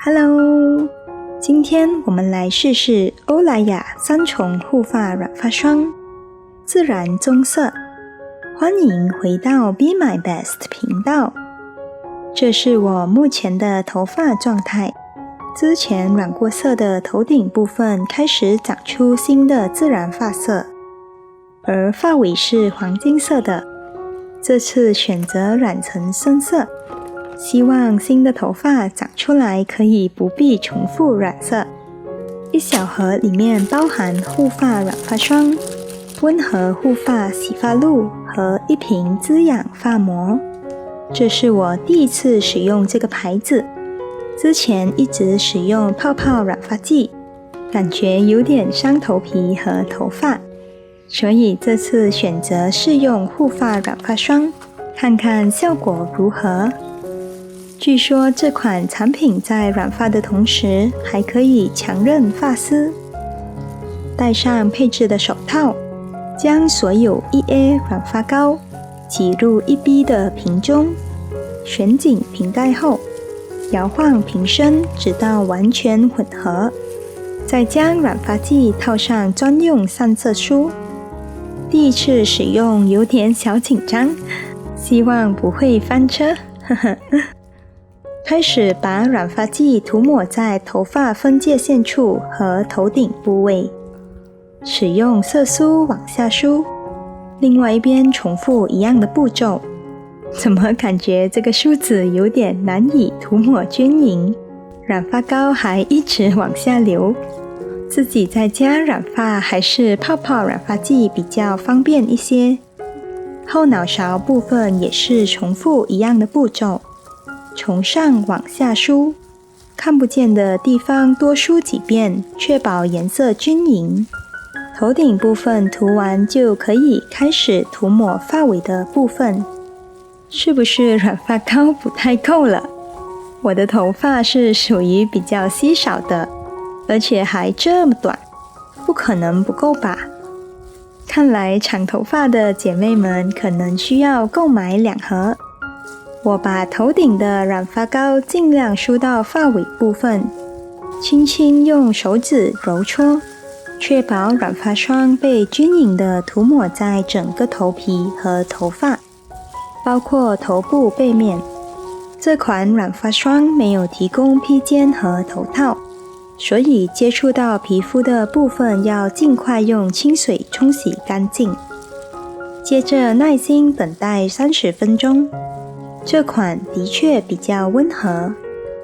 Hello， 今天我们来试试欧莱雅3重护发软发霜，自然棕色。欢迎回到 Be My Best 频道。这是我目前的头发状态，之前染过色的头顶部分开始长出新的自然发色，而发尾是黄金色的，这次选择染成深色。希望新的头发长出来可以不必重复染色。一小盒里面包含护发软发霜、温和护发洗发露和1瓶滋养发膜。这是我第一次使用这个牌子，之前一直使用泡泡染发剂，感觉有点伤头皮和头发，所以这次选择试用护发软发霜，看看效果如何。据说这款产品在染发的同时还可以强韧发丝。戴上配置的手套，将所有 1A 软发膏挤入1B 的瓶中，旋紧瓶盖后摇晃瓶身直到完全混合，再将染发剂套上专用上色梳。第一次使用有点小紧张，希望不会翻车，呵呵。开始把染发剂涂抹在头发分界线处和头顶部位，使用色梳往下梳，另外一边重复一样的步骤。怎么感觉这个梳子有点难以涂抹均匀，染发膏还一直往下流。自己在家染发还是泡泡染发剂比较方便一些。后脑勺部分也是重复一样的步骤，从上往下梳，看不见的地方多梳几遍，确保颜色均匀。头顶部分涂完就可以开始涂抹发尾的部分。是不是染发膏不太够了？我的头发是属于比较稀少的，而且还这么短，不可能不够吧？看来长头发的姐妹们可能需要购买2盒。我把头顶的染发膏尽量梳到发尾部分，轻轻用手指揉搓，确保染发霜被均匀地涂抹在整个头皮和头发，包括头部背面。这款染发霜没有提供披肩和头套，所以接触到皮肤的部分要尽快用清水冲洗干净。接着耐心等待30分钟。这款的确比较温和，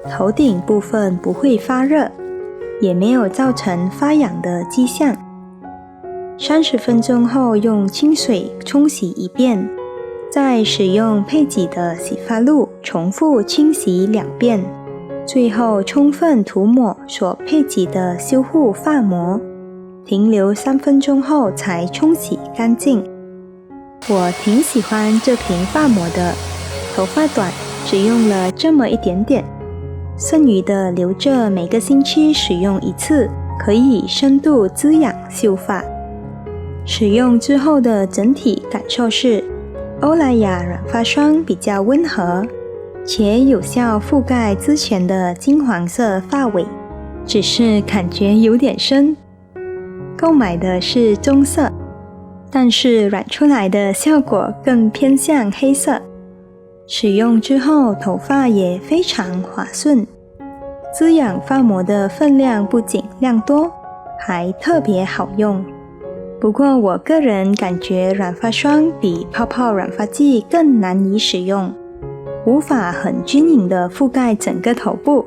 头顶部分不会发热，也没有造成发痒的迹象。30分钟后用清水冲洗一遍，再使用配给的洗发露重复清洗2遍，最后充分涂抹所配给的修护发膜，停留3分钟后才冲洗干净。我挺喜欢这瓶发膜的，头发短，只用了这么一点点，剩余的留着每个星期使用1次，可以深度滋养秀发。使用之后的整体感受是，欧莱雅软发霜比较温和，且有效覆盖之前的金黄色发尾，只是感觉有点深。购买的是棕色，但是染出来的效果更偏向黑色。使用之后头发也非常滑顺，滋养发膜的分量不仅量多，还特别好用。不过我个人感觉染发霜比泡泡染发剂更难以使用，无法很均匀地覆盖整个头部，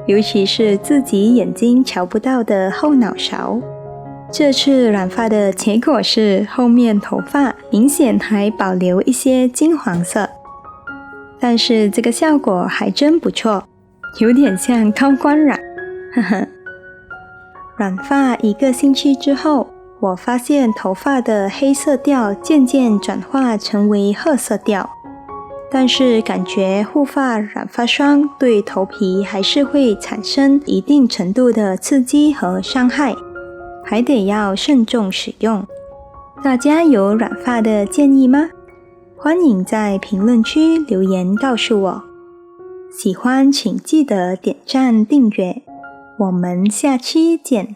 尤其是自己眼睛瞧不到的后脑勺。这次染发的结果是后面头发明显还保留一些金黄色，但是这个效果还真不错，有点像高光染，呵呵。染发1个星期之后，我发现头发的黑色调渐渐转化成为褐色调，但是感觉护发染发霜对头皮还是会产生一定程度的刺激和伤害，还得要慎重使用。大家有染发的建议吗？欢迎在评论区留言告诉我。喜欢请记得点赞订阅，我们下期见。